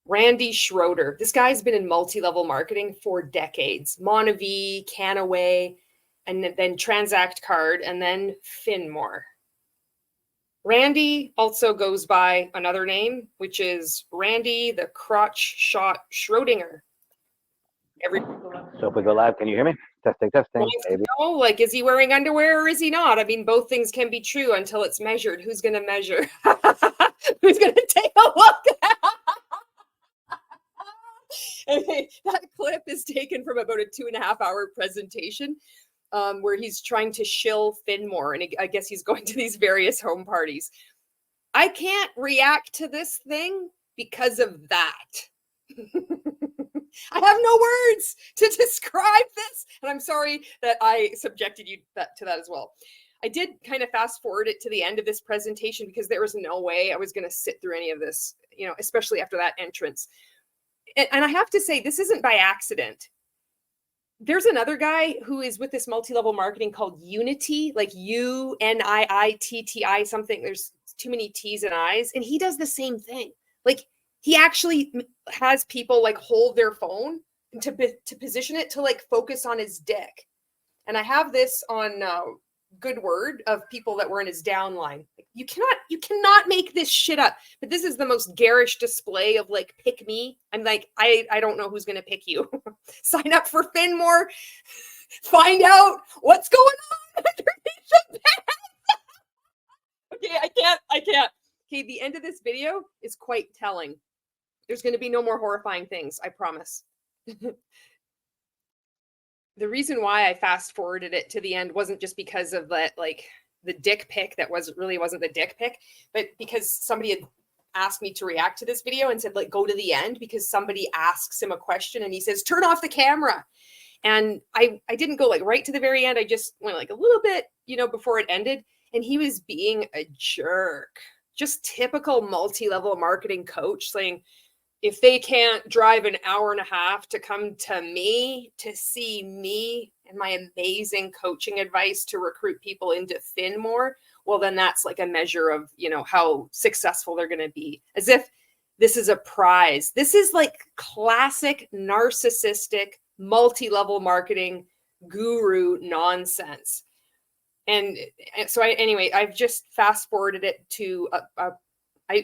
Randy Schroeder. This guy's been in multi-level marketing for decades. Monavie, Canaway, and then Transact Card, and then Finmore. Randy also goes by another name, which is Randy the Crotch Shot Schrodinger. So if we go live, can you hear me? Testing, testing. No, like, is he wearing underwear or is he not? I mean, both things can be true until it's measured. Who's going to measure? Who's going to take a look? Okay, that clip is taken from about a 2.5-hour presentation where he's trying to shill Finmore, and I guess he's going to these various home parties. I can't react to this thing because of that. I have no words to describe this, and I'm sorry that I subjected you to that as well. I did kind of fast forward it to the end of this presentation because there was no way I was going to sit through any of this, you know, especially after that entrance. And I have to say, this isn't by accident. There's another guy who is with this multi-level marketing called Unity, like UNIITTI something. There's too many T's and I's, and he does the same thing. Like, he actually has people like hold their phone to position it to like focus on his dick. And I have this on Good Word of people that were in his downline. You cannot make this shit up. But this is the most garish display of like, pick me. I'm like, I don't know who's going to pick you. Sign up for Finmore. Find out what's going on underneath the bed. Okay, I can't. Okay, the end of this video is quite telling. There's going to be no more horrifying things, I promise. The reason why I fast forwarded it to the end wasn't just because of that, like the dick pic that wasn't the dick pic, but because somebody had asked me to react to this video and said, like, go to the end because somebody asks him a question and he says, turn off the camera. And I didn't go like right to the very end. I just went like a little bit, you know, before it ended. And he was being a jerk, just typical multi-level marketing coach saying, if they can't drive an hour and a half to come to me to see me and my amazing coaching advice to recruit people into Finmore, well, then that's like a measure of, you know, how successful they're going to be. As if this is a prize. This is like classic narcissistic multi-level marketing guru nonsense. And so anyway, I've just fast forwarded it to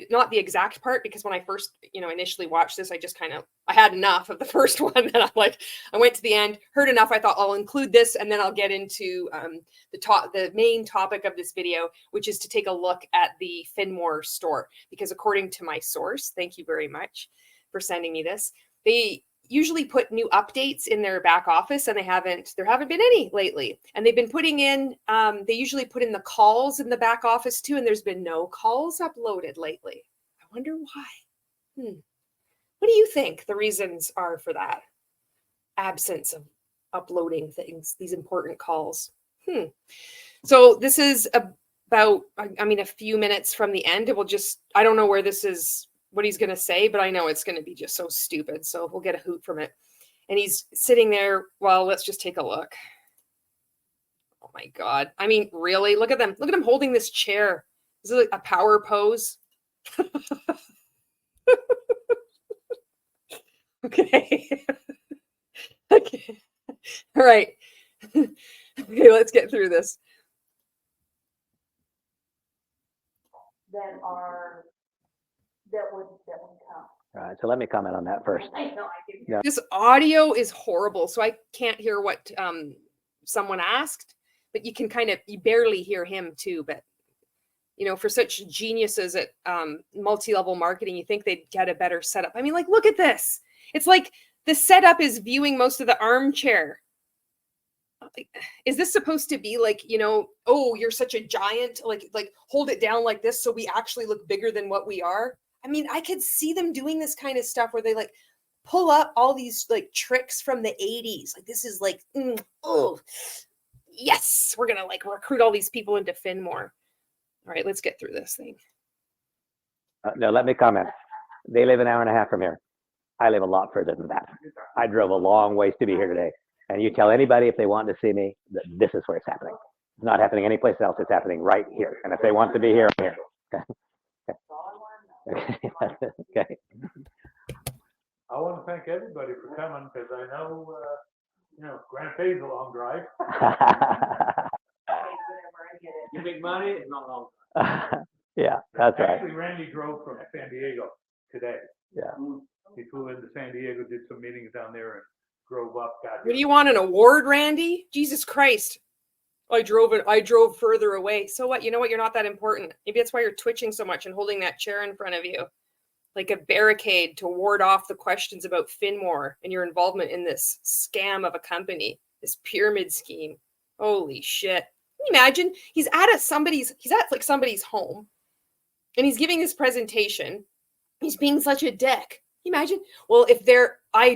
not the exact part, because when I first, you know, initially watched this, I had enough of the first one, and I went to the end, heard enough. I thought I'll include this, and then I'll get into the main topic of this video, which is to take a look at the Finmore store, because according to my source, thank you very much for sending me this, they usually put new updates in their back office, and there haven't been any lately. And they've been putting in, they usually put in the calls in the back office too, and there's been no calls uploaded lately. I wonder why. What do you think the reasons are for that absence of uploading things, these important calls? So this is about, I mean, a few minutes from the end. It will just, I don't know where this is, what he's going to say, but I know it's going to be just so stupid. So we'll get a hoot from it. And he's sitting there. Well, let's just take a look. Oh my God. I mean, really? Look at them. Look at him holding this chair. Is it like a power pose? Okay. Okay. All right. Okay, let's get through this. That would come. All right, so let me comment on that first. Yeah. This audio is horrible, so I can't hear what someone asked, but you barely hear him too. But you know, for such geniuses at multi-level marketing, you think they'd get a better setup. I mean, like, look at this. It's like the setup is viewing most of the armchair. Is this supposed to be like, you know, oh, you're such a giant, like hold it down like this so we actually look bigger than what we are? I mean, I could see them doing this kind of stuff where they like pull up all these like tricks from the 80s. Like, this is like, oh, yes, we're going to like recruit all these people into Finmore. All right, let's get through this thing. No, let me comment. They live an hour and a half from here. I live a lot further than that. I drove a long ways to be here today. And you tell anybody if they want to see me that this is where it's happening. It's not happening anyplace else. It's happening right here. And if they want to be here, I'm here. Okay. Okay. I want to thank everybody for coming because I know, Grand Bay's a long drive. You make money, it's not long. Yeah, that's right. Actually, Randy drove from San Diego today. Yeah. He flew into San Diego, did some meetings down there, and drove up. Got What here. do you want, an award, Randy? Jesus Christ. I drove further away. So what? You know what? You're not that important. Maybe that's why you're twitching so much and holding that chair in front of you like a barricade to ward off the questions about Finmore and your involvement in this scam of a company, this pyramid scheme. Holy shit. Can you imagine? He's at somebody's home and he's giving this presentation. He's being such a dick. Can you imagine? Well, I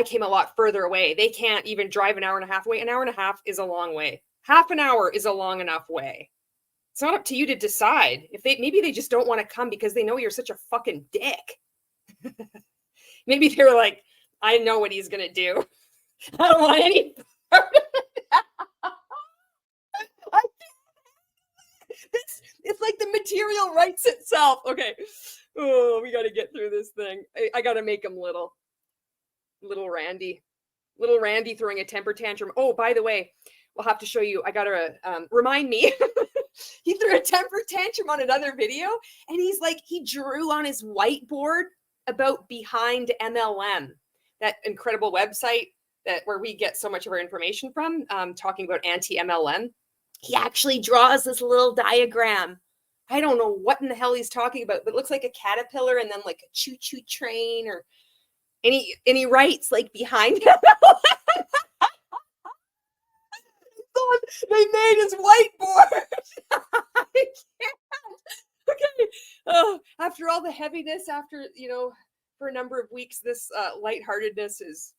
came a lot further away. They can't even drive an hour and a half away. An hour and a half is a long way. Half an hour is a long enough way. It's not up to you to decide. Maybe they just don't want to come because they know you're such a fucking dick. Maybe they're like, I know what he's gonna do. I don't want any part of it. It's like the material writes itself. Okay. Oh, we got to get through this thing. I got to make him little. Little Randy throwing a temper tantrum. Oh, by the way, we'll have to show you. I got to remind me. He threw a temper tantrum on another video, and he drew on his whiteboard about Behind MLM, that incredible website where we get so much of our information from, talking about anti-MLM. He actually draws this little diagram. I don't know what in the hell he's talking about, but it looks like a caterpillar and then like a choo-choo train, and he writes like Behind MLM. They made his whiteboard. I can't. Okay. After all the heaviness, for a number of weeks, this lightheartedness is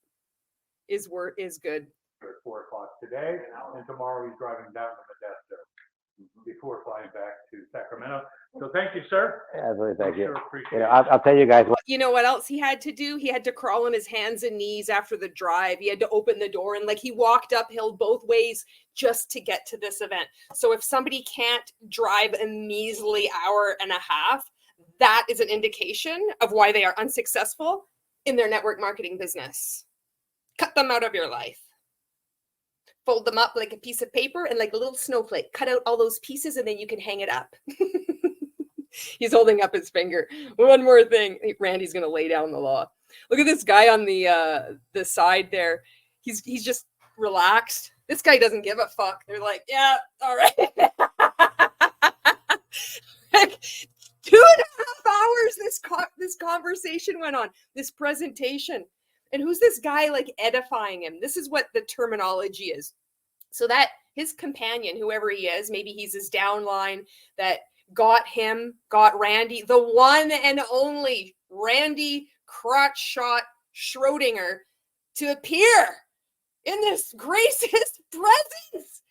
good. At 4 o'clock today, and tomorrow he's driving down to Modesto before flying back to Sacramento. So thank you, sir. Absolutely, thank you. Sure appreciate I'll tell you guys what. You know what else he had to do? He had to crawl on his hands and knees after the drive. He had to open the door, and he walked uphill both ways just to get to this event. So if somebody can't drive a measly hour and a half, that is an indication of why they are unsuccessful in their network marketing business. Cut them out of your life. Fold them up like a piece of paper and like a little snowflake. Cut out all those pieces and then you can hang it up. He's holding up his finger. One more thing. Randy's going to lay down the law. Look at this guy on the side there. He's just relaxed. This guy doesn't give a fuck. They're like, yeah, all right. Like 2.5 hours this conversation went on, this presentation. And who's this guy edifying him? This is what the terminology is. So that his companion, whoever he is, maybe he's his downline that got Randy, the one and only Randy crotch shot Schroeder, to appear in this gracious presence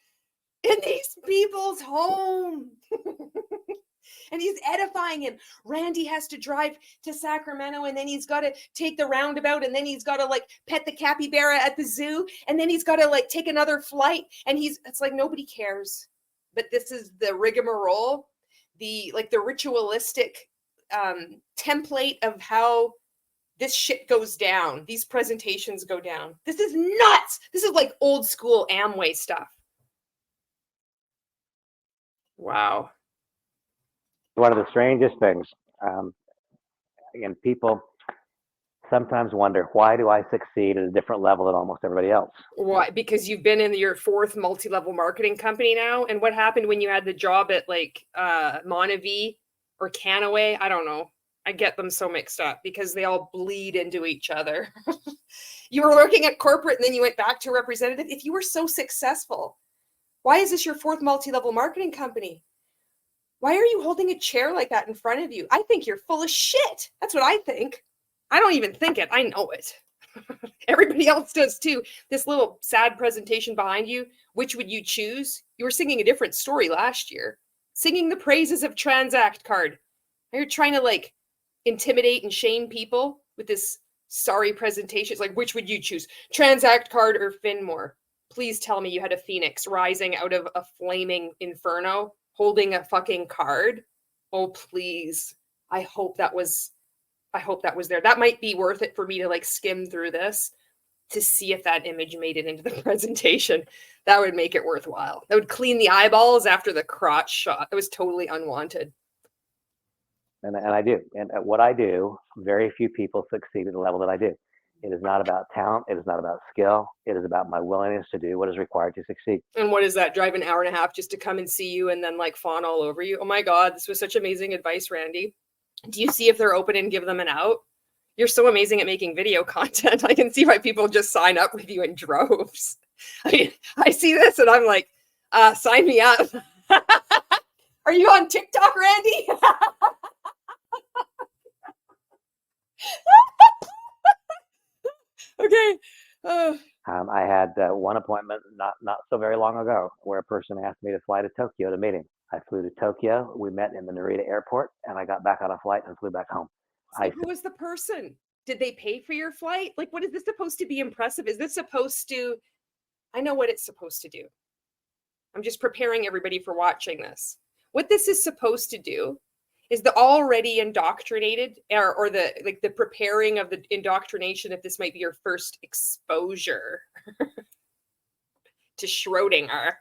in these people's home. And he's edifying him. Randy has to drive to Sacramento, and then he's got to take the roundabout, and then he's got to pet the capybara at the zoo, and then he's got to take another flight. And it's like nobody cares. But this is the rigmarole, the ritualistic template of how this shit goes down. These presentations go down. This is nuts. This is like old school Amway stuff. Wow. One of the strangest things. Again, people sometimes wonder, why do I succeed at a different level than almost everybody else? Why? Because you've been in your 4th multi-level marketing company now. And what happened when you had the job at Monavie or Canaway? I don't know. I get them so mixed up because they all bleed into each other. You were working at corporate and then you went back to representative. If you were so successful, why is this your 4th multi-level marketing company? Why are you holding a chair like that in front of you? I think you're full of shit. That's what I think. I don't even think it. I know it. Everybody else does too. This little sad presentation behind you, which would you choose? You were singing a different story last year, singing the praises of Transact Card. Now you're trying to intimidate and shame people with this sorry presentation. It's which would you choose? Transact Card or Finmore? Please tell me you had a phoenix rising out of a flaming inferno, holding a fucking card. Oh, please. I hope that was I hope that was there. That might be worth it for me to like skim through this to see if that image made it into the presentation. That would make it worthwhile. That would clean the eyeballs after the crotch shot. It was totally unwanted. And I do. And at what I do, very few people succeed at the level that I do. It is not about talent. It is not about skill. It is about my willingness to do what is required to succeed. And what is that? Drive an hour and a half just to come and see you and then like fawn all over you? Oh my God, this was such amazing advice, Randy. Do you see if they're open and give them an out? You're so amazing at making video content. I can see why people just sign up with you in droves. I mean, I see this and I'm like, sign me up. Are you on TikTok, Randy? Okay. I had one appointment not so very long ago where a person asked me to fly to Tokyo to meet him. I flew to Tokyo. We met in the Narita airport, and I got back on a flight and flew back home. So who was the person? Did they pay for your flight? Like, what is this supposed to be impressive? Is this supposed to? I know what it's supposed to do. I'm just preparing everybody for watching this. What this is supposed to do is the already indoctrinated or the preparing of the indoctrination, if this might be your first exposure to Schroeder,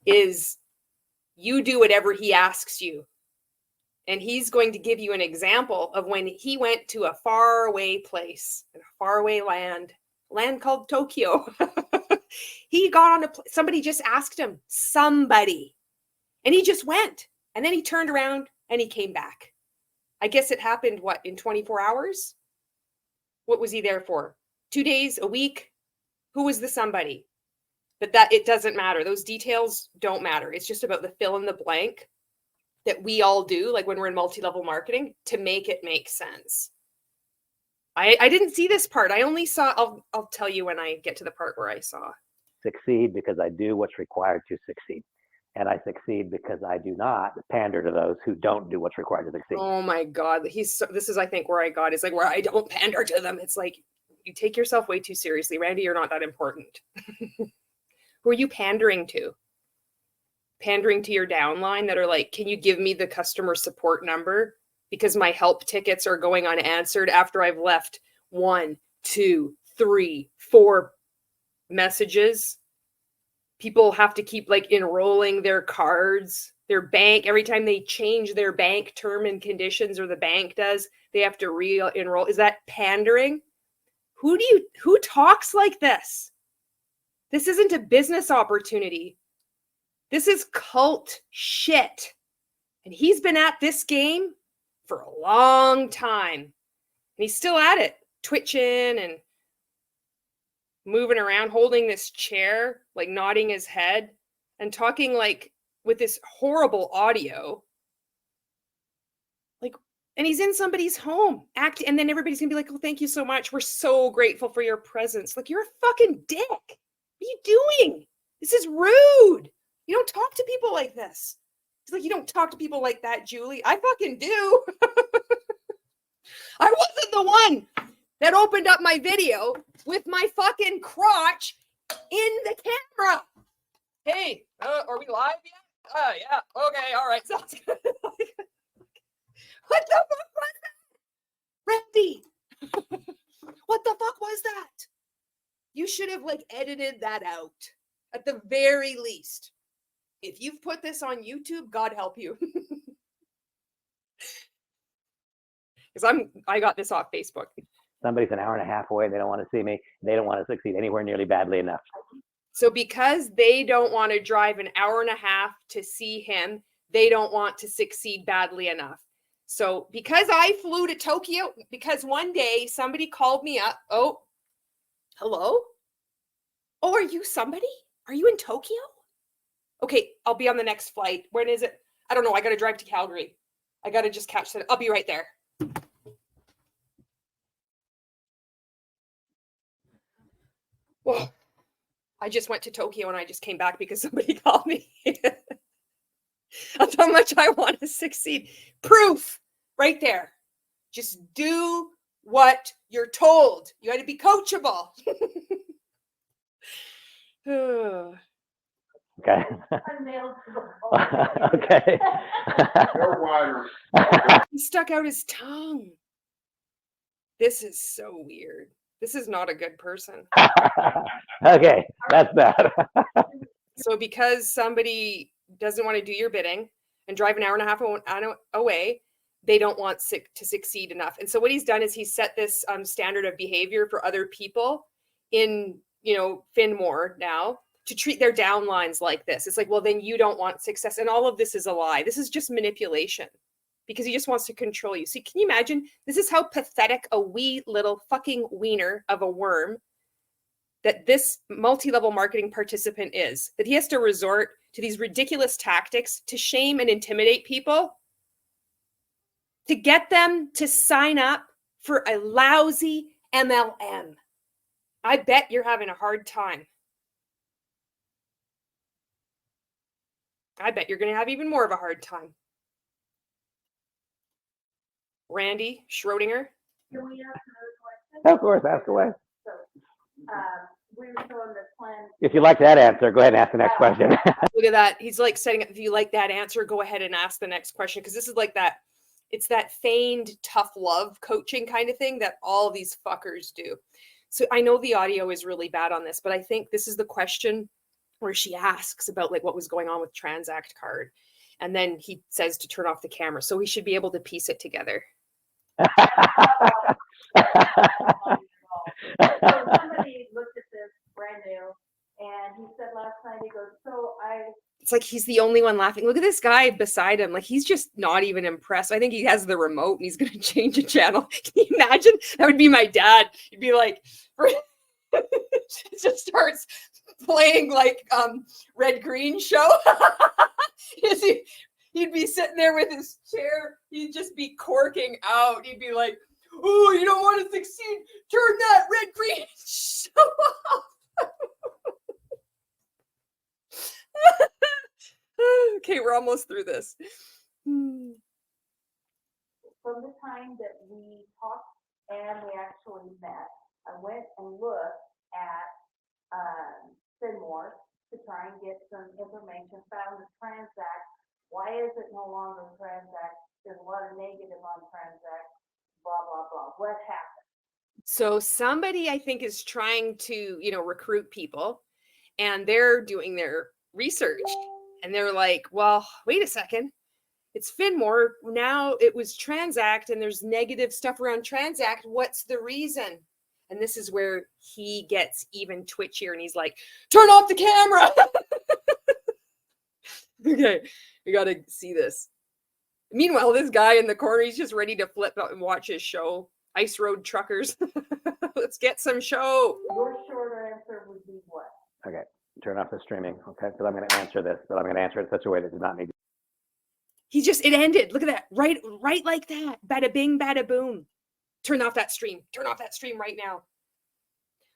is you do whatever he asks you. And he's going to give you an example of when he went to a faraway place, in a faraway land called Tokyo. He got on somebody just asked him, somebody, and he just went. And then he turned around and he came back. I guess it happened, what, in 24 hours? What was he there for? 2 days, a week? Who was the somebody? But that it doesn't matter. Those details don't matter. It's just about the fill in the blank that we all do, like when we're in multi-level marketing, to make it make sense. I didn't see this part. I only saw, I'll tell you when I get to the part where I saw. Succeed because I do what's required to succeed. And I succeed because I do not pander to those who don't do what's required to succeed. Oh my God. This is, I think, where I got, is like where I don't pander to them. It's like, you take yourself way too seriously. Randy, you're not that important. Who are you pandering to? Pandering to your downline that are like, can you give me the customer support number? Because my help tickets are going unanswered after I've left 1, 2, 3, 4 messages. People have to keep like enrolling their cards, their bank. Every time they change their bank term and conditions, or the bank does, they have to re-enroll. Is that pandering? Who talks like this? This isn't a business opportunity. This is cult shit. And he's been at this game for a long time. And he's still at it, twitching and moving around, holding this chair, like nodding his head and talking like with this horrible audio. Like, and he's in somebody's home and then everybody's gonna be like, oh, thank you so much. We're so grateful for your presence. Like, you're a fucking dick. What are you doing? This is rude. You don't talk to people like this. It's like, you don't talk to people like that, Julie. I fucking do. I wasn't the one that opened up my video with my fucking crotch in the camera. Hey, are we live yet? Yeah. Okay. All right. Sounds good. What the fuck was that? Randy. What the fuck was that? You should have like edited that out at the very least. If you've put this on YouTube, God help you. Because I got this off Facebook. Somebody's an hour and a half away. They don't want to see me. They don't want to succeed anywhere nearly badly enough. So because they don't want to drive an hour and a half to see him, they don't want to succeed badly enough. So because I flew to Tokyo, because one day somebody called me up. Oh, hello? Oh, are you somebody? Are you in Tokyo? Okay, I'll be on the next flight. When is it? I don't know. I got to drive to Calgary. I got to just catch that. I'll be right there. Whoa. I just went to Tokyo and I just came back because somebody called me. That's how much I want to succeed. Proof right there. Just do what you're told. You got to be coachable. Okay. Okay. You're wider. He stuck out his tongue. This is so weird. This is not a good person. Okay, that's bad. So because somebody doesn't want to do your bidding and drive an hour and a half away, they don't want to succeed enough. And so what he's done is he set this standard of behavior for other people in, Finmore now to treat their downlines like this. It's like, well, then you don't want success. And all of this is a lie. This is just manipulation because he just wants to control you. See, can you imagine? This is how pathetic a wee little fucking wiener of a worm that this multi-level marketing participant is, that he has to resort to these ridiculous tactics to shame and intimidate people, to get them to sign up for a lousy MLM. I bet you're having a hard time. I bet you're going to have even more of a hard time. Randy Schroeder. Can we ask another question? Of course, ask away. So, we were showing the plan. If you like that answer, go ahead and ask the next question. Look at that. He's like setting up, if you like that answer, go ahead and ask the next question. Because this is like that, it's that feigned tough love coaching kind of thing that all these fuckers do. So I know the audio is really bad on this, but I think this is the question where she asks about like what was going on with Transact Card. And then he says to turn off the camera. So we should be able to piece it together. So somebody looked at this brand new, and he said last night, he goes, It's like he's the only one laughing. Look at this guy beside him. Like he's just not even impressed. I think he has the remote and he's going to change a channel. Can you imagine? That would be my dad. He'd be like, it just starts playing like Red Green Show. He'd be sitting there with his chair. He'd just be corking out. He'd be like, oh, you don't want to succeed. Turn that Red Green Show off. Okay, we're almost through this. from the time that we talked and we actually met, I went and looked at Finmore to try and get some information, found the Transact. Why is it no longer Transact? There's a lot of negative on Transact, blah, blah, blah. What happened? So somebody I think is trying to, recruit people, and they're doing their research and they're like, well, wait a second. It's Finmore. Now it was Transact and there's negative stuff around Transact. What's the reason? And this is where he gets even twitchier and he's like, turn off the camera. Okay, we got to see this. Meanwhile, this guy in the corner, he's just ready to flip out and watch his show. Ice Road Truckers. Let's get some show. Your shorter answer would be what? Okay, turn off the streaming, okay? Because I'm going to answer this, but I'm going to answer it in such a way that does not need. It ended. Look at that. Right like that. Bada bing, bada boom. Turn off that stream. Turn off that stream right now.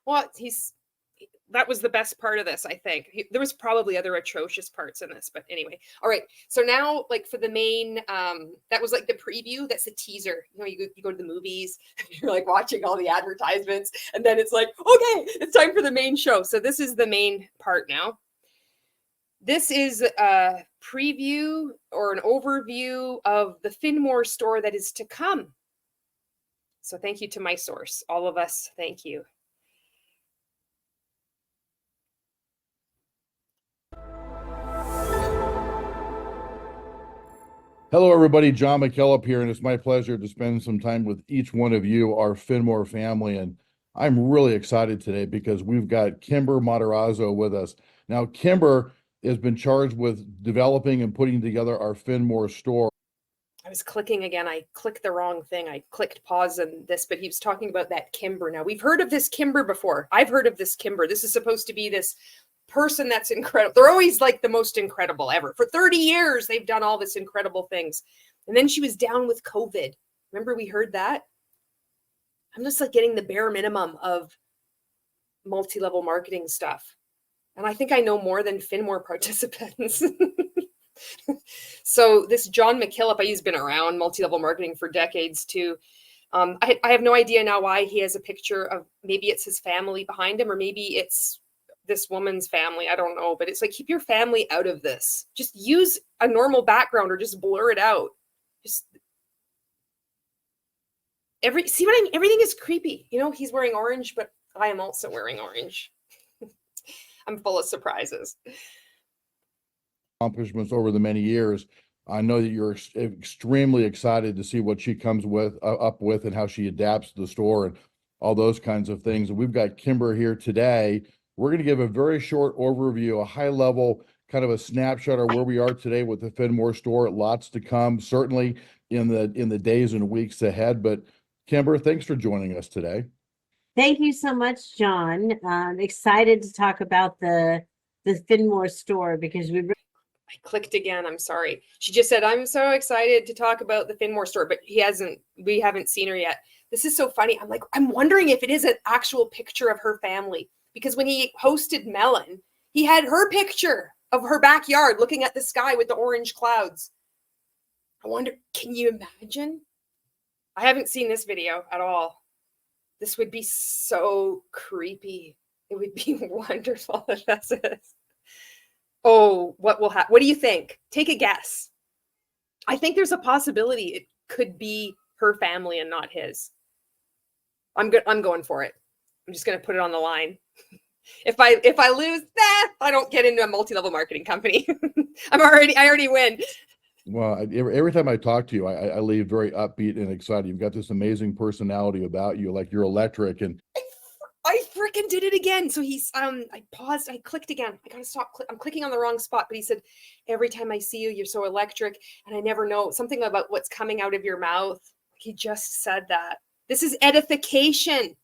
Well, that was the best part of this, I think. There was probably other atrocious parts in this, but anyway. All right. So now, like for the main, that was like the preview. That's the teaser. You go to the movies, you're like watching all the advertisements, and then it's like, okay, it's time for the main show. So this is the main part now. This is a preview or an overview of the Finmore store that is to come. So thank you to my source. All of us, thank you. Hello, everybody. John McKillop here, and it's my pleasure to spend some time with each one of you, our Finmore family. And I'm really excited today because we've got Kimber Matarazzo with us. Now, Kimber has been charged with developing and putting together our Finmore store. I was clicking again. I clicked the wrong thing. I clicked pause on this, but he was talking about that Kimber. Now, we've heard of this Kimber before. I've heard of this Kimber. This is supposed to be this person that's incredible. They're always like the most incredible ever. For 30 years, they've done all this incredible things. And then she was down with COVID. Remember we heard that? I'm just like getting the bare minimum of multi-level marketing stuff. And I think I know more than Finmore participants. So this John McKillop, he's been around multi-level marketing for decades too. I have no idea now why he has a picture of, maybe it's his family behind him, or maybe it's this woman's family. I don't know, but it's like, keep your family out of this. Just use a normal background or just blur it out. Just See what I mean? Everything is creepy. You know, he's wearing orange, but I am also wearing orange. I'm full of surprises. Accomplishments over the many years. I know that you're extremely excited to see what she comes up with and how she adapts to the store and all those kinds of things. And we've got Kimber here today. We're going to give a very short overview, a high level kind of a snapshot of where we are today with the Finmore store. Lots to come, certainly in the days and weeks ahead. But Kimber, thanks for joining us today. Thank you so much, John. I'm excited to talk about the Finmore store because I clicked again. I'm sorry. She just said, I'm so excited to talk about the Finmore store, but we haven't seen her yet. This is so funny. I'm like, I'm wondering if it is an actual picture of her family, because when he hosted Melon, he had her picture of her backyard looking at the sky with the orange clouds. I wonder, can you imagine? I haven't seen this video at all. This would be so creepy. It would be wonderful if that's it. Oh, what will happen? What do you think? Take a guess. I think there's a possibility it could be her family and not his. I'm going for it. I'm just going to put it on the line. If I lose that, I don't get into a multi-level marketing company. I already win. Well, every time I talk to you, I leave very upbeat and excited. You've got this amazing personality about you, like you're electric. And I freaking did it again. So he's, I paused, I clicked again. I gotta stop. I'm clicking on the wrong spot, but he said, every time I see you, you're so electric. And I never know something about what's coming out of your mouth. He just said that. This is edification.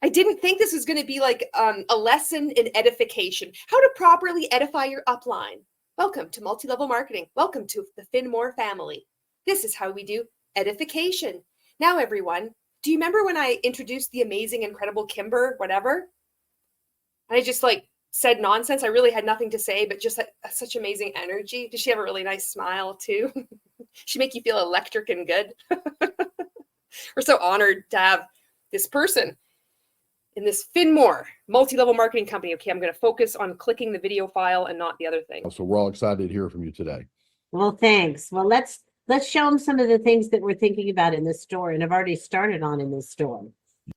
I didn't think this was going to be like a lesson in edification, how to properly edify your upline. Welcome to multi-level marketing. Welcome to the Finmore family. This is how we do edification. Now, everyone, do you remember when I introduced the amazing, incredible Kimber, whatever? And I just like said nonsense. I really had nothing to say, but just such amazing energy. Does she have a really nice smile too? She make you feel electric and good. We're so honored to have this person in this Finmore multi-level marketing company. Okay, I'm going to focus on clicking the video file and not the other thing. so we're all excited to hear from you today. Well, thanks. Well, let's show them some of the things that we're thinking about in the store and have already started on in this store.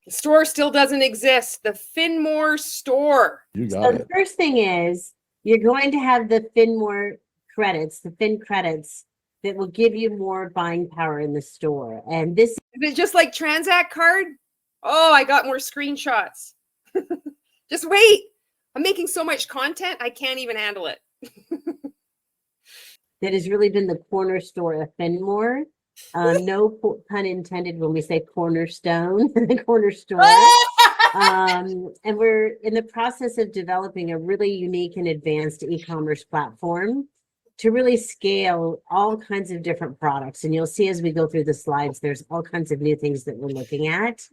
The store still doesn't exist. The Finmore store. You got So it. the first thing is you're going to have the Finmore credits, the Fin credits that will give you more buying power in the store. And this Is it just like Transact Card? Oh, I got more screenshots. Just wait. I'm making so much content, I can't even handle it. that has really been the corner store of Finmore. No pun intended when we say cornerstone, the corner store. And we're in the process of developing a really unique and advanced e-commerce platform to really scale all kinds of different products. And you'll see as we go through the slides, there's all kinds of new things that we're looking at.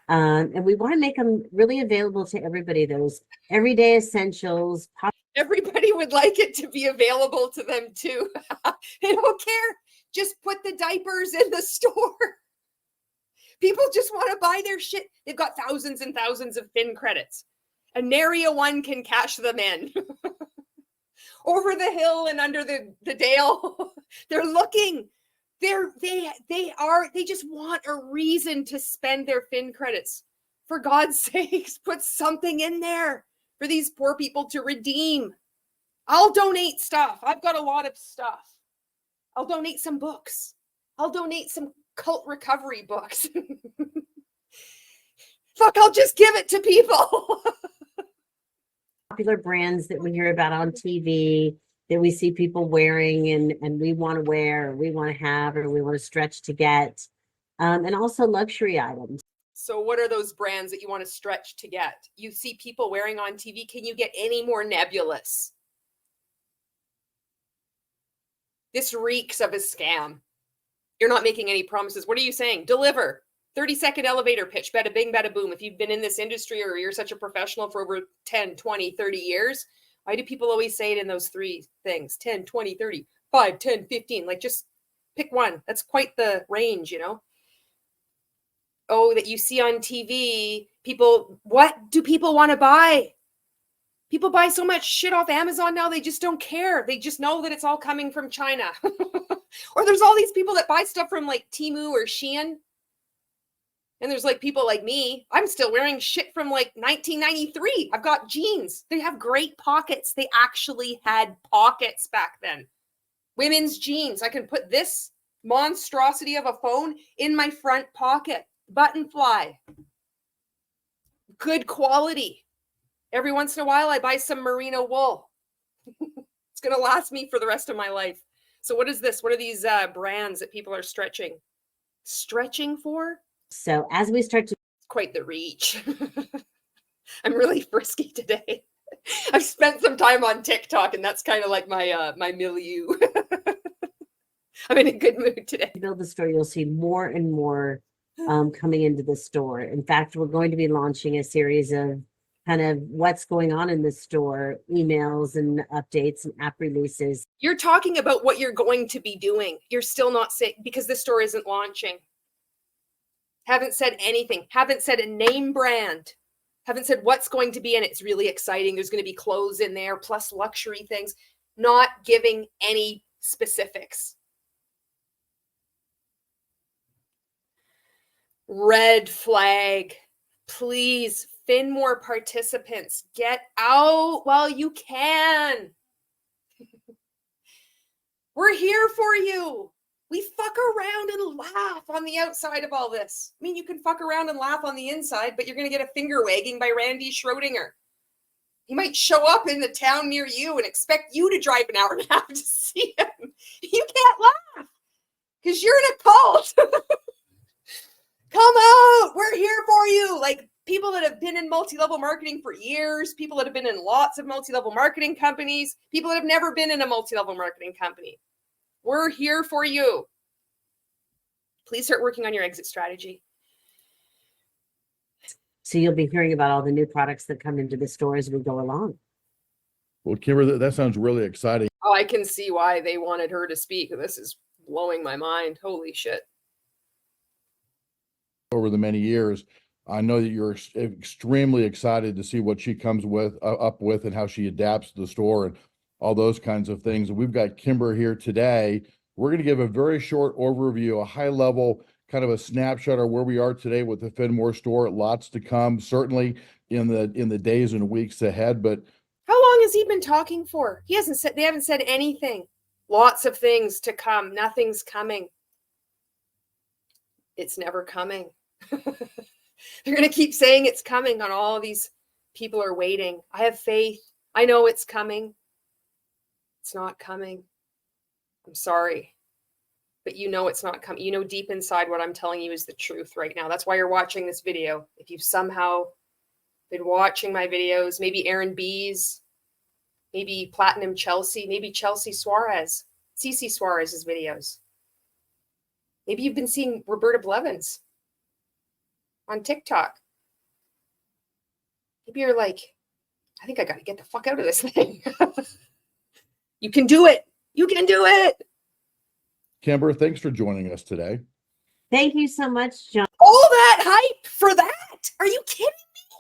And we want to make them really available to everybody, those everyday essentials. Everybody would like it to be available to them too. They don't care. Just put the diapers in the store. People just want to buy their shit. They've got thousands and thousands of Fin credits. And nary a one can cash them in. Over the hill and under the dale. They're looking. They just want a reason to spend their Fin credits. For God's sakes, put something in there for these poor people to redeem. I'll donate stuff. I've got a lot of stuff. I'll donate some books. I'll donate some cult recovery books. Fuck, I'll just give it to people. Popular brands that we hear about on TV that we see people wearing and we want to wear, or we want to have, or we want to stretch to get, and also luxury items. So what are those brands that you want to stretch to get? You see people wearing on TV. Can you get any more nebulous? This reeks of a scam. You're not making any promises. What are you saying? Deliver. 30-second elevator pitch. Bada bing, bada boom. If you've been in this industry or you're such a professional for over 10, 20, 30 years, why do people always say it in those three things? 10, 20, 30, 5, 10, 15. Like just pick one. That's quite the range, you know? Oh, that you see on TV. People, what do people want to buy? People buy so much shit off Amazon now, they just don't care. They just know that it's all coming from China. Or there's all these people that buy stuff from like Temu or Shein. And there's like people like me, I'm still wearing shit from like 1993. I've got jeans. They have great pockets. They actually had pockets back then. Women's jeans. I can put this monstrosity of a phone in my front pocket. Button fly. Good quality. Every once in a while, I buy some merino wool. It's going to last me for the rest of my life. So what is this? What are these brands that people are stretching? Stretching for? So as we start to Quite the reach. I'm really frisky today. I've spent some time on TikTok, and that's kind of like my milieu. I'm in a good mood today. build the store, you'll see more and more coming into the store. In fact, we're going to be launching a series of kind of what's going on in the store, emails and updates and app releases. You're talking about what you're going to be doing. You're still not saying, because the store isn't launching. Haven't said anything. Haven't said a name brand. Haven't said what's going to be in it. It's really exciting. There's going to be clothes in there, plus luxury things. Not giving any specifics. Red flag. Please, Finmore participants, get out while you can. We're here for you. We fuck around and laugh on the outside of all this. I mean, you can fuck around and laugh on the inside, but you're going to get a finger wagging by Randy Schroeder. He might show up in the town near you and expect you to drive an hour and a half to see him. You can't laugh because you're in a cult. Come out. We're here for you. Like people that have been in multi-level marketing for years, people that have been in lots of multi-level marketing companies, people that have never been in a multi-level marketing company. We're here for you. Please start working on your exit strategy. So you'll be hearing about all the new products that come into the store as we go along. Well, Kimber, that sounds really exciting. Oh, I can see why they wanted her to speak. This is blowing my mind. Holy shit. Over the many years, I know that you're extremely excited to see what she comes with up with and how she adapts to the store and all those kinds of things. And we've got Kimber here today. We're going to give a very short overview, a high level kind of a snapshot of where we are today with the Finmore store. Lots to come, certainly in the days and weeks ahead. But how long has he been talking for? He hasn't said, they haven't said anything. Lots of things to come. Nothing's coming. It's never coming. They're going to keep saying it's coming on all these people are waiting. I have faith. I know it's coming. It's not coming. I'm sorry. But you know it's not coming. You know deep inside what I'm telling you is the truth right now. That's why you're watching this video. If you've somehow been watching my videos, maybe Aaron B's, maybe Platinum Chelsea, maybe Chelsea Suarez, CC Suarez's videos. Maybe you've been seeing Roberta Blevins on TikTok. Maybe you're like, I think I got to get the fuck out of this thing. You can do it. You can do it. Kimber, thanks for joining us today. Thank you so much, John. All that hype for that? Are you kidding me?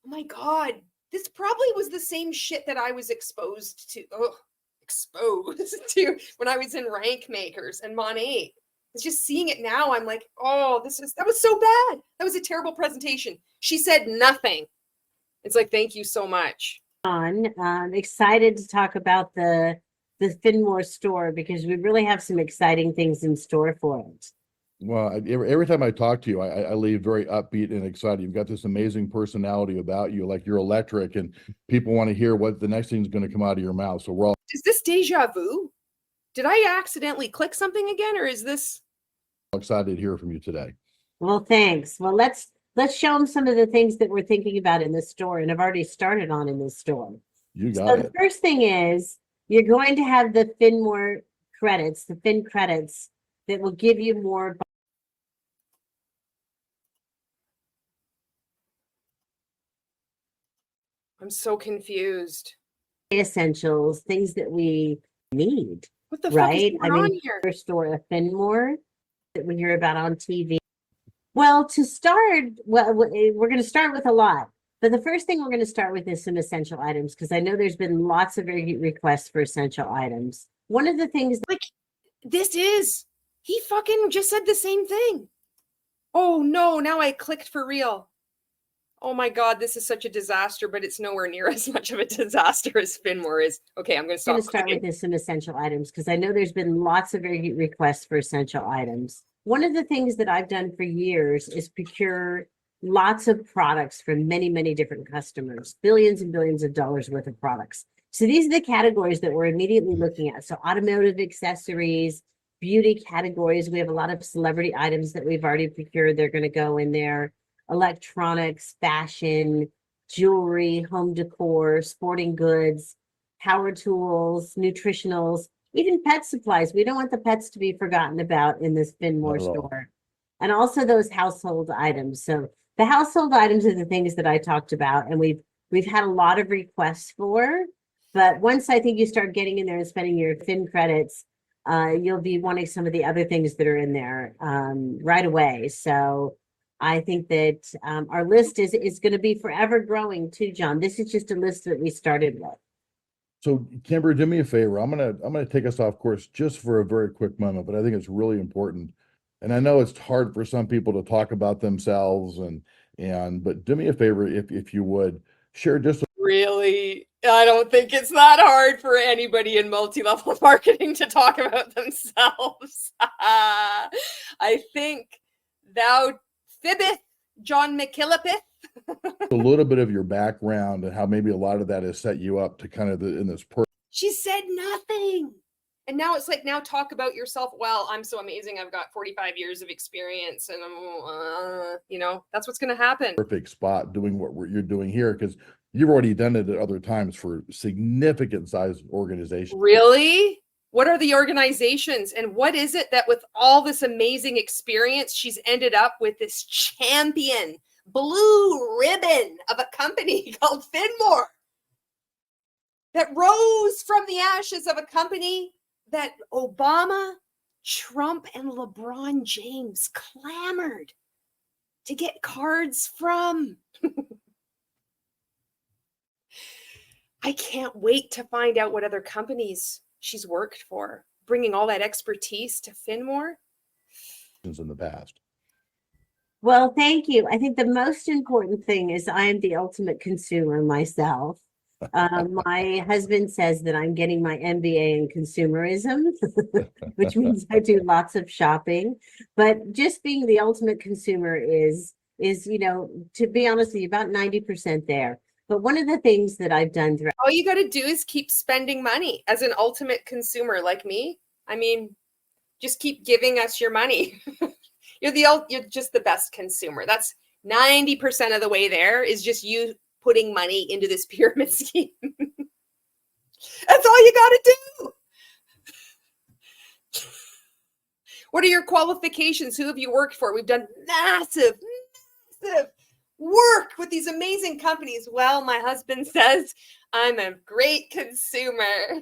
Oh my God. This probably was the same shit that I was exposed to. Oh, exposed to when I was in Rank Makers and Mon8. It's just seeing it now. I'm like, oh, that was so bad. That was a terrible presentation. She said nothing. It's like, thank you so much. I'm excited to talk about the Finmore store because we really have some exciting things in store for it. Well, every time I talk to you, I leave very upbeat and excited. You've got this amazing personality about you, like you're electric, and people want to hear what the next thing is going to come out of your mouth. So we're all Is this deja vu? Did I accidentally click something again, or is this? excited to hear from you today. Well, thanks. Well, let's show them some of the things that we're thinking about in the store and have already started on in the store. You got So it. the first thing is you're going to have the Finmore credits, the Fin credits that will give you more. I'm so confused. Essentials, things that we need, What the fuck right? is going on here? First store of Finmore that we hear about on TV. Well, to start, we're going to start with a lot. But the first thing we're going to start with is some essential items because I know there's been lots of requests for essential items. One of the things Like, he fucking just said the same thing. Oh no, now I clicked for real. Oh my God, this is such a disaster, but it's nowhere near as much of a disaster as Finmore is. Okay, I'm going to I'm going stop to start clicking. with some essential items because I know there's been lots of requests for essential items. One of the things that I've done for years is procure lots of products from many, many different customers, billions and billions of dollars worth of products. So these are the categories that we're immediately looking at. So automotive accessories, beauty categories. We have a lot of celebrity items that we've already procured. They're going to go in there. Electronics, fashion, jewelry, home decor, sporting goods, power tools, nutritionals, even pet supplies. We don't want the pets to be forgotten about in this Finmore Not at all. store. And also those household items. So the household items are the things that I talked about, and we've had a lot of requests for. But once I think you start getting in there and spending your Fin credits, you'll be wanting some of the other things that are in there right away. So I think that our list is going to be forever growing too, John. This is just a list that we started with. So Kimber, do me a favor. I'm gonna take us off course just for a very quick moment, but I think it's really important. And I know it's hard for some people to talk about themselves but do me a favor if you would share just Really? I don't think it's that hard for anybody in multi-level marketing to talk about themselves. I think thou fibbeth, John McKillipith. a little bit of your background and how maybe a lot of that has set you up to kind of in this She said nothing. And now it's like, now talk about yourself. Well, I'm so amazing. I've got 45 years of experience and I'm, that's what's going to happen. perfect spot doing what you're doing here because you've already done it at other times for significant size organizations. Really? What are the organizations? And what is it that with all this amazing experience, she's ended up with this champion blue ribbon of a company called Finmore that rose from the ashes of a company that Obama, Trump, and LeBron James clamored to get cards from. I can't wait to find out what other companies she's worked for, bringing all that expertise to Finmore. In the past. Well, thank you. I think the most important thing is I am the ultimate consumer myself. My husband says that I'm getting my MBA in consumerism, which means I do lots of shopping. But just being the ultimate consumer is, to be honest with you, about 90% there. But one of the things that I've done throughout. All you got to do is keep spending money as an ultimate consumer like me. I mean, just keep giving us your money. You're just the best consumer. That's 90% of the way there is just you putting money into this pyramid scheme. That's all you got to do. What are your qualifications? Who have you worked for? We've done massive work with these amazing companies. Well, my husband says I'm a great consumer.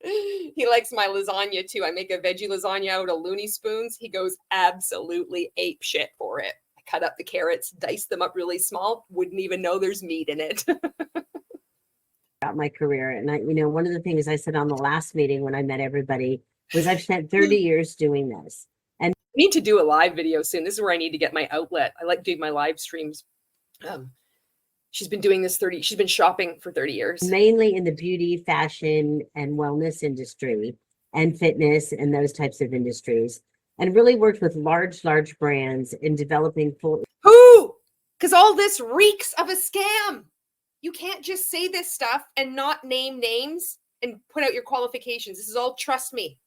He likes my lasagna too. I make a veggie lasagna out of Looney Spoons. He goes absolutely ape shit for it. I cut up the carrots, dice them up really small. Wouldn't even know there's meat in it. Throughout my career, and one of the things I said on the last meeting when I met everybody was I've spent 30 years doing this. And I need to do a live video soon. This is where I need to get my outlet. I like doing my live streams. She's been doing this she's been shopping for 30 years. Mainly in the beauty, fashion, and wellness industry and fitness and those types of industries. And really worked with large brands in developing full. Who? Because all this reeks of a scam. You can't just say this stuff and not name names and put out your qualifications. This is all, trust me.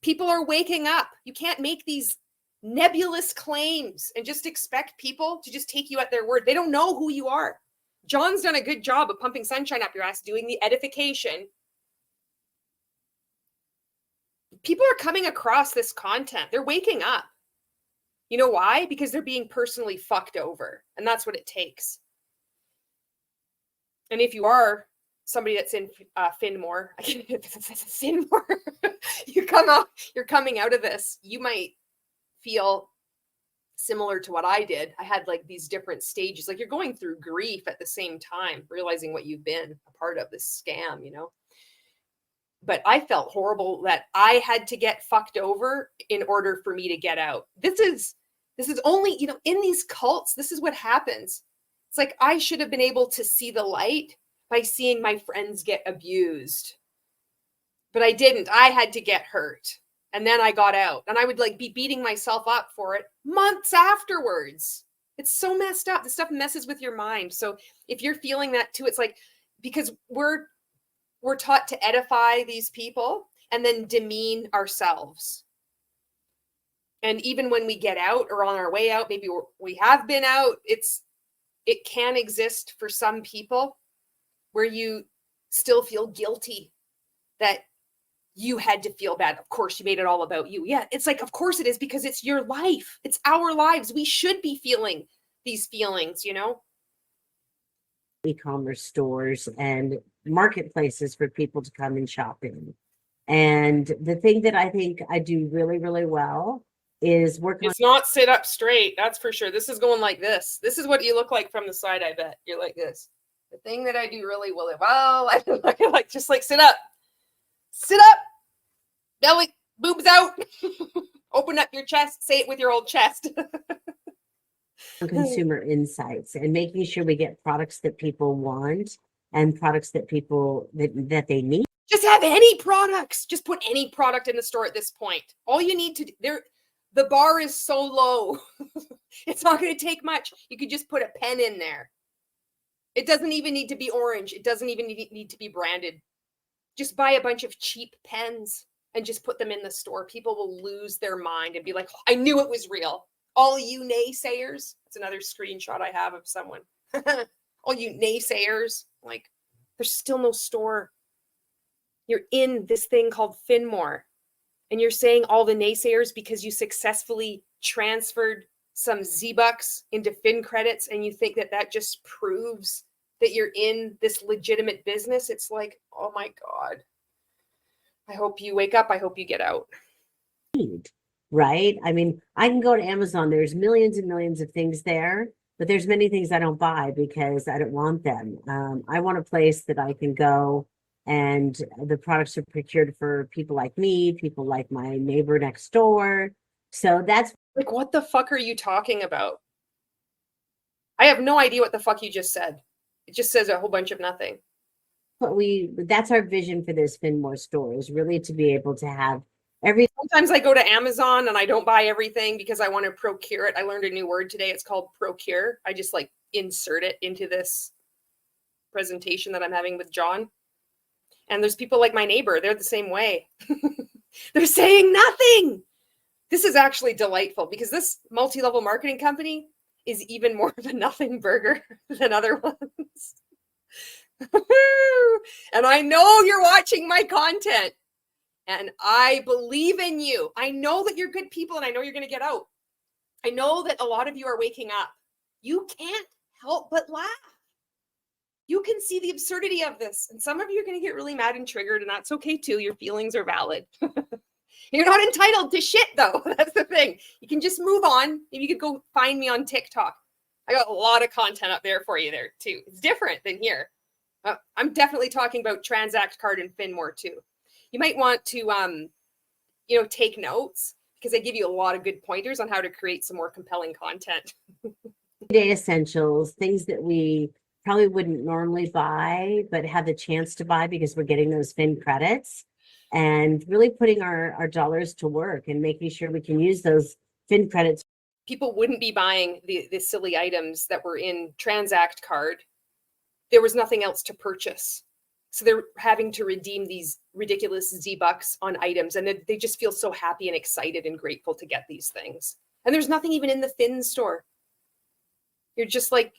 People are waking up. You can't make these nebulous claims and just expect people to just take you at their word. They don't know who you are. John's done a good job of pumping sunshine up your ass, doing the edification. People are coming across this content. They're waking up. You know why? Because they're being personally fucked over. And that's what it takes. And if you are somebody that's in Finmore, Finmore, you're coming out of this, you might feel similar to what I did. I had like these different stages, like you're going through grief at the same time, realizing what you've been a part of, this scam, But I felt horrible that I had to get fucked over in order for me to get out. This This is only, you know, in these cults, this is what happens. It's like, I should have been able to see the light by seeing my friends get abused. But I didn't. I had to get hurt. And then I got out. And I would like be beating myself up for it months afterwards. It's so messed up. This stuff messes with your mind. So if you're feeling that too, it's like, because we're taught to edify these people and then demean ourselves. And even when we get out or on our way out, maybe we have been out, it can exist for some people where you still feel guilty that you had to feel bad. Of course, you made it all about you. Yeah, it's like, of course it is, because it's your life. It's our lives. We should be feeling these feelings, you know? E-commerce stores and marketplaces for people to come and shop in. And the thing that I think I do really, really well is work on. It's not sit up straight. That's for sure. This is going like this. This is what you look like from the side, I bet. You're like this. The thing that I do really well, I like just like sit up. Sit up. Belly, boobs out. Open up your chest. Say it with your old chest. Consumer insights and making sure we get products that people want and products that people that they need. Just have any products. Just put any product in the store at this point. All you need to do, the bar is so low. It's not going to take much. You could just put a pen in there. It doesn't even need to be orange. It doesn't even need to be branded. Just buy a bunch of cheap pens and just put them in the store. People will lose their mind and be like, I knew it was real. All you naysayers. It's another screenshot I have of someone. All you naysayers, like, there's still no store. You're in this thing called Finmore. And you're saying all the naysayers because you successfully transferred some Z-Bucks into Fin credits, and you think that that just proves that you're in this legitimate business. It's like, oh my God. I hope you wake up. I hope you get out. Right? I mean, I can go to Amazon. There's millions and millions of things there, but there's many things I don't buy because I don't want them. I want a place that I can go and the products are procured for people like me, people like my neighbor next door. So that's like, what the fuck are you talking about? I have no idea what the fuck you just said. It just says a whole bunch of nothing. what that's our vision for this Finmore store, is really to be able to have every. Sometimes I go to Amazon and I don't buy everything because I want to procure it. I learned a new word today. It's called procure. I just like insert it into this presentation that I'm having with John. And there's people like my neighbor. They're the same way. They're saying nothing. This is actually delightful because this multi-level marketing company is even more of a nothing burger than other ones. And I know you're watching my content and I believe in you. I know that you're good people and I know you're going to get out. I know that a lot of you are waking up. You can't help but laugh. You can see the absurdity of this. And some of you are going to get really mad and triggered, and that's okay too. Your feelings are valid. You're not entitled to shit though. That's the thing. You can just move on. Maybe you could go find me on TikTok. I got a lot of content up there for you there too. It's different than here. I'm definitely talking about Transact Card and Finmore too. You might want to, take notes because I give you a lot of good pointers on how to create some more compelling content. Everyday essentials, things that we probably wouldn't normally buy, but have the chance to buy because we're getting those Fin credits, and really putting our dollars to work and making sure we can use those Fin credits. People wouldn't be buying the silly items that were in Transact Card. There was nothing else to purchase. So they're having to redeem these ridiculous Z-Bucks on items. And they just feel so happy and excited and grateful to get these things. And there's nothing even in the Fin store. You're just like,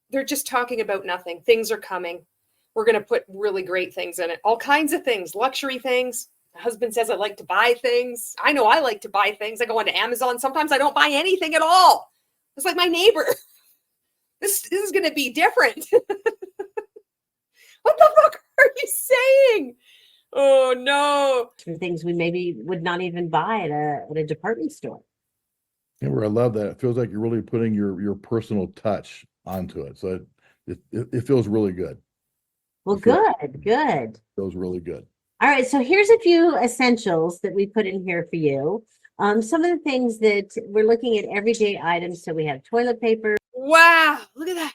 they're just talking about nothing. Things are coming. We're going to put really great things in it. All kinds of things, luxury things. My husband says I like to buy things. I know I like to buy things. I go onto Amazon. Sometimes I don't buy anything at all. It's like my neighbor. This is going to be different. What the fuck are you saying? Oh no. Things we maybe would not even buy at a department store. Kimber, I love that. It feels like you're really putting your personal touch onto it. So it feels really good. Well, good. It feels really good. All right, so here's a few essentials that we put in here for you. Some of the things that we're looking at everyday items. So we have toilet paper. Wow, look at that.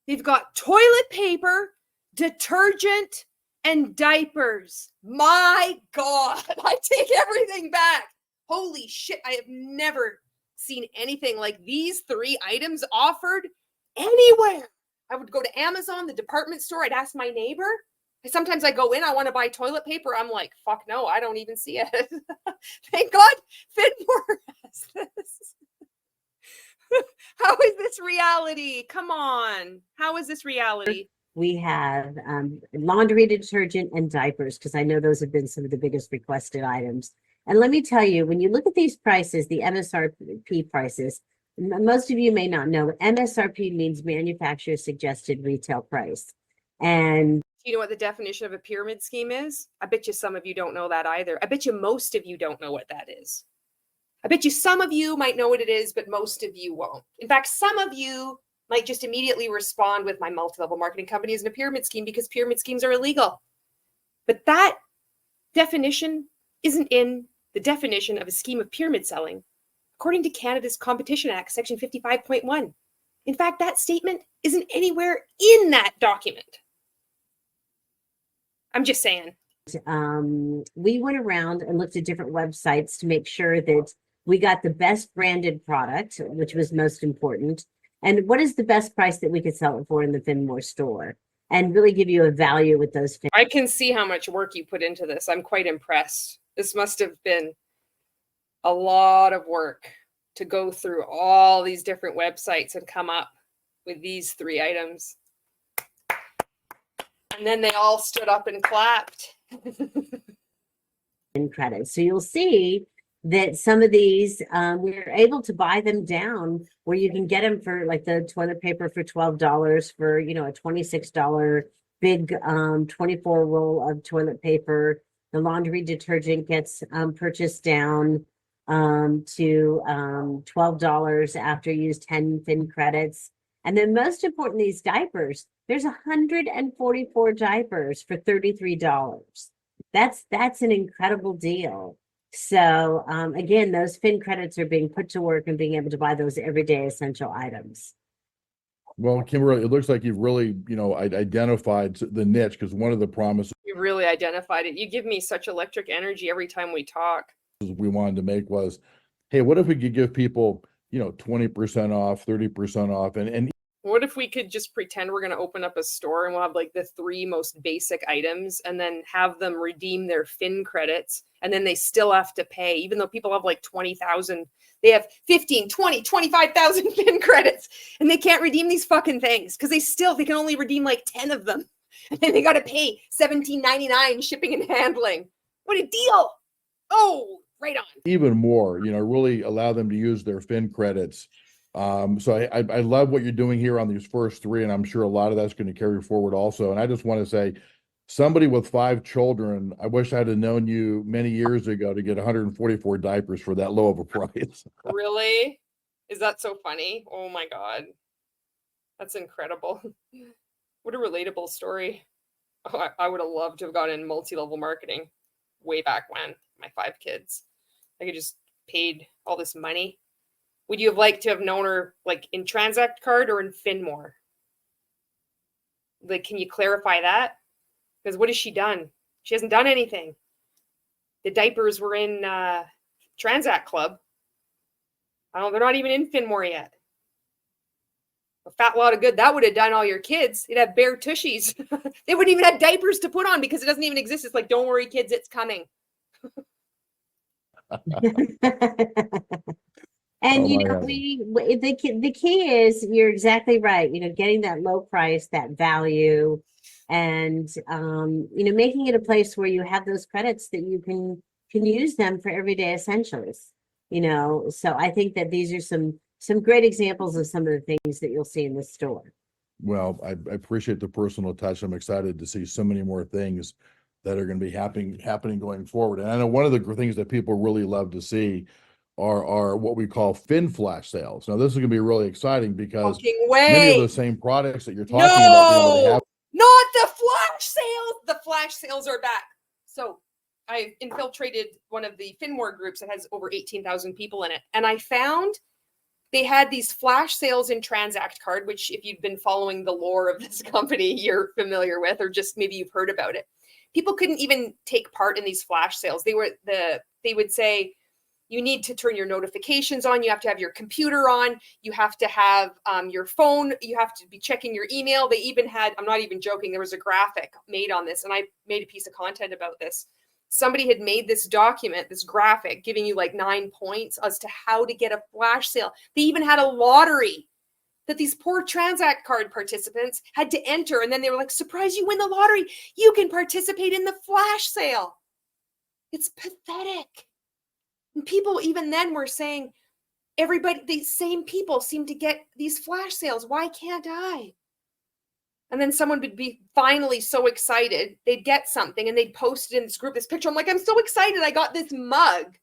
They've got toilet paper, detergent, and diapers. My God, I take everything back. Holy shit, I have never seen anything like these 3 items offered anywhere. I would go to Amazon, the department store, I'd ask my neighbor. Sometimes I go in, I want to buy toilet paper. I'm like, fuck no, I don't even see it. Thank God Finmore has this. How is this reality? Come on. How is this reality? We have laundry detergent and diapers, because I know those have been some of the biggest requested items. And let me tell you, when you look at these prices, the MSRP prices, most of you may not know, MSRP means manufacturer suggested retail price. And Do you know what the definition of a pyramid scheme is? I bet you some of you don't know that either. I bet you most of you don't know what that is. I bet you some of you might know what it is, but most of you won't. In fact, some of you might just immediately respond with my multi-level marketing company isn't a pyramid scheme because pyramid schemes are illegal. But that definition isn't in the definition of a scheme of pyramid selling, according to Canada's Competition Act, Section 55.1. In fact, that statement isn't anywhere in that document. I'm just saying. we went around and looked at different websites to make sure that we got the best branded product, which was most important. And what is the best price that we could sell it for in the Finmore store? And really give you a value with those. I can see how much work you put into this. I'm quite impressed. This must have been a lot of work to go through all these different websites and come up with these 3 items. And then they all stood up and clapped. In credits. So you'll see that some of these, we're able to buy them down where you can get them for like the toilet paper for $12 for, you know, a $26 big 24 roll of toilet paper. The laundry detergent gets purchased down to $12 after you use 10 Fin credits. And then most important, these diapers, there's 144 diapers for $33. That's an incredible deal. So again, those Fin credits are being put to work and being able to buy those everyday essential items. Well, Kimber, it looks like you've really, you know, identified the niche, because one of the promises You really identified it. You give me such electric energy every time we talk. we wanted to make was, hey, what if we could give people, you know, 20% off, 30% off, and What if we could just pretend we're going to open up a store and we'll have like the 3 most basic items and then have them redeem their Fin credits, and then they still have to pay, even though people have like 20,000, they have 15, 20, 25,000 Fin credits and they can't redeem these fucking things because they can only redeem like 10 of them. And then they got to pay $17.99 shipping and handling. What a deal. Oh, right on. even more, you know, really allow them to use their Fin credits. So I love what you're doing here on these first 3, and I'm sure a lot of that's going to carry forward also. And I just want to say, somebody with 5 children, I wish I'd have known you many years ago to get 144 diapers for that low of a price. Really? Is that so funny? Oh my God. That's incredible. What a relatable story. Oh, I would have loved to have gotten in multi-level marketing way back when, my 5 kids. I could just paid all this money. Would you have liked to have known her like in Transact Card or in Finmore? Like, can you clarify that? Because what has she done? She hasn't done anything. The diapers were in Transact Club. I don't. They're not even in Finmore yet. A fat lot of good that would have done all your kids. They'd have bare tushies. They wouldn't even have diapers to put on because it doesn't even exist. It's like, don't worry, kids, it's coming. And Oh, you my know, heavens. the key is, you're exactly right. You know, getting that low price, that value, and you know, making it a place where you have those credits that you can use them for everyday essentials. You know, so I think that these are some great examples of some of the things that you'll see in the store. Well, I appreciate the personal touch. I'm excited to see so many more things that are going to be happening going forward. And I know one of the things that people really love to see are what we call Fin flash sales. Now, this is going to be really exciting because Fucking many of way. those same products that you're talking about, you know, they No, have not the flash sales. The flash sales are back. So I infiltrated one of the Finmore groups that has over 18,000 people in it. And I found they had these flash sales in Transact Card, which if you've been following the lore of this company, you're familiar with, or just maybe you've heard about it. People couldn't even take part in these flash sales. They would say, you need to turn your notifications on. You have to have your computer on. You have to have your phone. You have to be checking your email. They even had, I'm not even joking, there was a graphic made on this, and I made a piece of content about this. Somebody had made this document, this graphic, giving you like 9 points as to how to get a flash sale. They even had a lottery that these poor Transact Card participants had to enter. And then they were like, surprise, you win the lottery. You can participate in the flash sale. It's pathetic. And people even then were saying, everybody, these same people seem to get these flash sales. Why can't I? And then someone would be finally so excited, they'd get something and they'd post it in this group, this picture. I'm like, I'm so excited. I got this mug.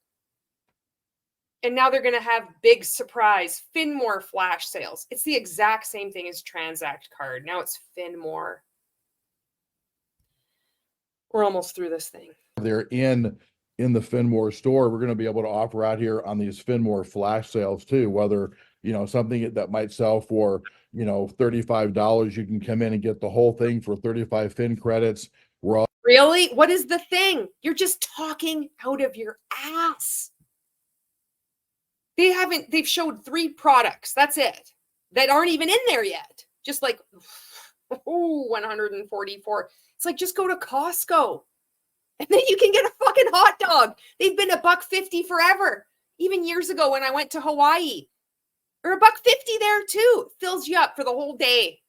And now they're going to have big surprise Finmore flash sales. It's the exact same thing as Transact Card. Now it's Finmore. We're almost through this thing. They're in the Finmore store. We're going to be able to offer out here on these Finmore flash sales too, whether, you know, something that might sell for, you know, $35, you can come in and get the whole thing for 35 Fin credits. We're all Really? What is the thing? You're just talking out of your ass. They've showed 3 products. That's it. That aren't even in there yet. Just like, oh, 144. It's like, just go to Costco and then you can get a fucking hot dog. They've been $1.50 forever. Even years ago when I went to Hawaii, or $1.50 there too. Fills you up for the whole day.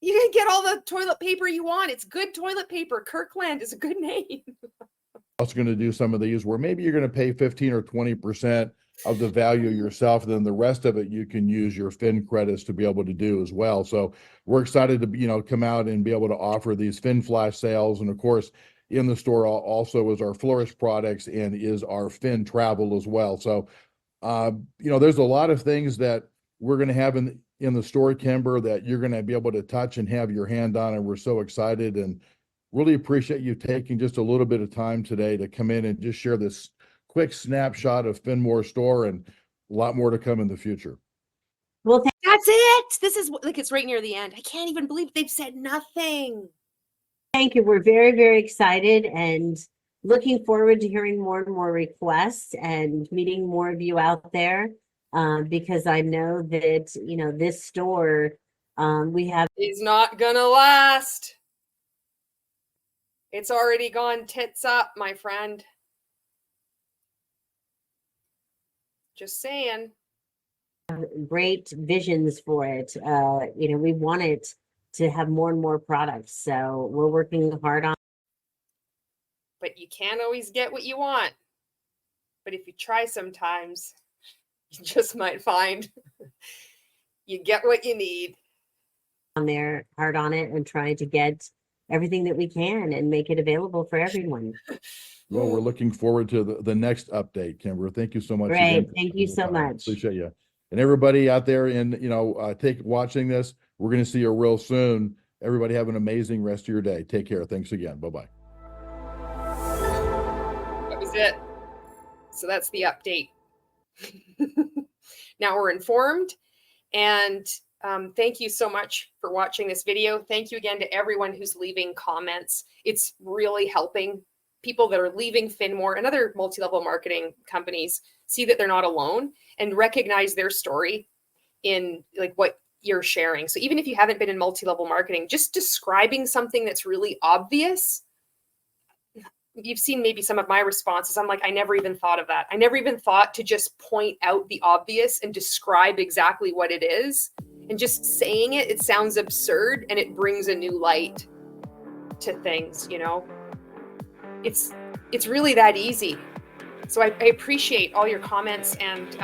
You can get all the toilet paper you want. It's good toilet paper. Kirkland is a good name. also going to do some of these where maybe you're going to pay 15 or 20% of the value yourself. Then the rest of it, you can use your Fin credits to be able to do as well. So we're excited to, you know, come out and be able to offer these Fin flash sales. And of course, in the store also is our Flourish products and is our Fin travel as well. So, you know, there's a lot of things that we're going to have in the store, Kimber, that you're going to be able to touch and have your hand on. And we're so excited and really appreciate you taking just a little bit of time today to come in and just share this quick snapshot of Finmore store, and a lot more to come in the future. Well, That's it. This is like, it's right near the end. I can't even believe they've said nothing. thank you. We're very, very excited and looking forward to hearing more and more requests and meeting more of you out there. Because I know that, you know, this store, we have It's not gonna last. It's already gone tits up, my friend. Just saying. great visions for it. You know, we want it to have more and more products. So we're working hard on. But you can't always get what you want. But if you try sometimes, you just might find you get what you need. On there, hard on it, and trying to get everything that we can and make it available for everyone. Well, we're looking forward to the next update, Kimber. Thank you so much. Great. again. Thank you so much. Appreciate you. And everybody out there watching this, we're going to see you real soon. Everybody have an amazing rest of your day. Take care. Thanks again. Bye-bye. That was it. So that's the update. Now we're informed, and thank you so much for watching this video. Thank you again to everyone who's leaving comments. It's really helping people that are leaving Finmore and other multi-level marketing companies see that they're not alone and recognize their story in like what you're sharing. So even if you haven't been in multi-level marketing, just describing something that's really obvious. You've seen maybe some of my responses. I'm like, I never even thought of that. I never even thought to just point out the obvious and describe exactly what it is. And just saying it, it sounds absurd and it brings a new light to things, you know? It's really that easy. So I appreciate all your comments, and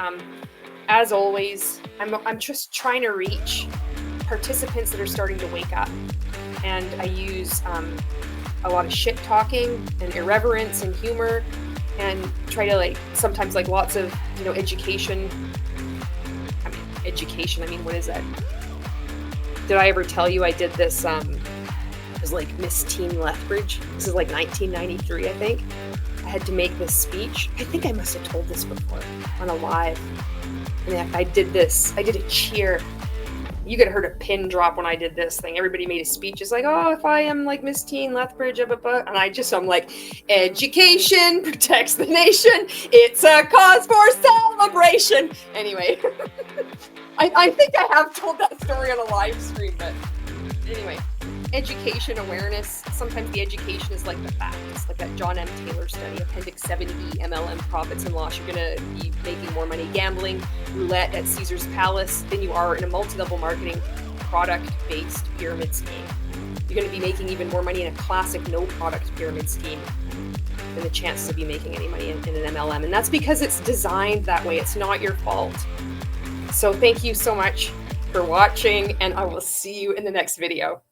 as always, I'm just trying to reach participants that are starting to wake up. And I use a lot of shit talking and irreverence and humor, and try to sometimes lots of, you know, education. I mean, what is that? Did I ever tell you I did this? It was was like Miss Teen Lethbridge. This is like 1993, I think. I had to make this speech. I think I must have told this before on a live. And I did this. I did a cheer. You could have heard a pin drop when I did this thing. Everybody made a speech. It's like, oh, if I am like Miss Teen Lethbridge, blah, blah, blah. And I'm like, education protects the nation. It's a cause for celebration. Anyway, I think I have told that story on a live stream, but anyway, education awareness. Sometimes the education is like the facts, like that John M. Taylor study, Appendix 7E, MLM profits and loss. You're going to be making more money gambling, roulette at Caesar's Palace than you are in a multi-level marketing product-based pyramid scheme. You're going to be making even more money in a classic no-product pyramid scheme than the chance to be making any money in an MLM. And that's because it's designed that way. It's not your fault. So thank you so much for watching, and I will see you in the next video.